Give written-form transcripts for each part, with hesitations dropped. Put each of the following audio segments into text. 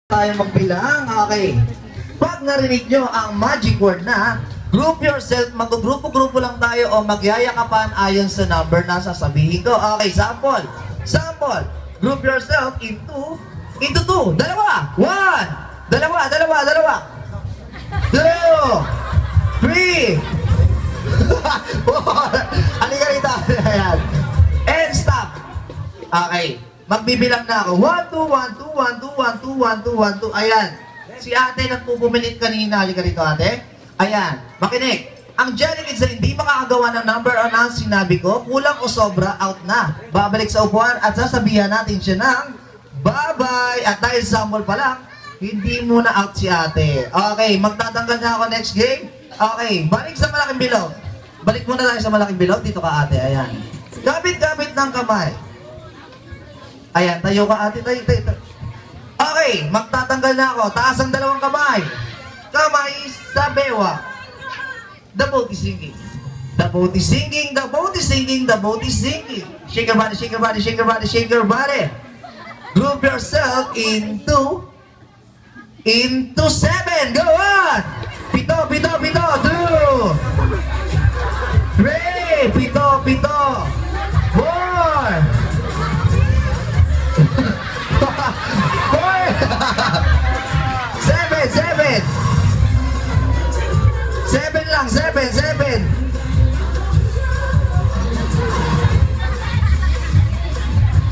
Tayo magbilang, okay. Pag narinig nyo ang magic word na group yourself, mag-grupo-grupo lang tayo o magyayakapan ayon sa number na sasabihin ko. Okay, sample. Sample. Group yourself into two. Dalawa. One. Dalawa. Two. Three. Four. Halika rito. Ayan. And stop. Okay. Magbibilang na ako. 1, 2, 1, 2, 1, 2, 1, 2, 1, 2, 1, 2. Ayan. Si ate nagpupumilit kanina. Halika rito, ate. Ayan. Makinig. Ang Jelly Kids na hindi makakagawa ng number o ng sinabi ko, kulang o sobra, out na. Babalik sa upuan at sasabihan natin siya ng bye-bye. At dahil sample pa lang, hindi muna out si ate. Okay. Magtatanggal na ako next game. Okay. Balik sa malaking bilog. Balik muna tayo sa malaking bilog. Dito ka, ate. Ayan. Kapit-kapit ng kamay. Ayan, tayo ka ate, tayo. Okay, magtatanggal na ako. Taas ang dalawang kamay. Kamay sa bewa. The boat is sinking. The boat is sinking, the boat is sinking, the boat is sinking. Shake your body, shake your body, shake your body, shake your body. Group yourself into 7. Go on! Pito. 2 3 Pito 4 7.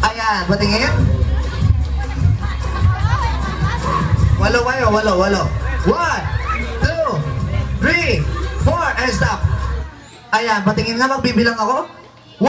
Ayan, patingin. 8 kayo, 8. 1, 2, 3, 4, and stop. Ayan, patingin nga, magbibilang ako.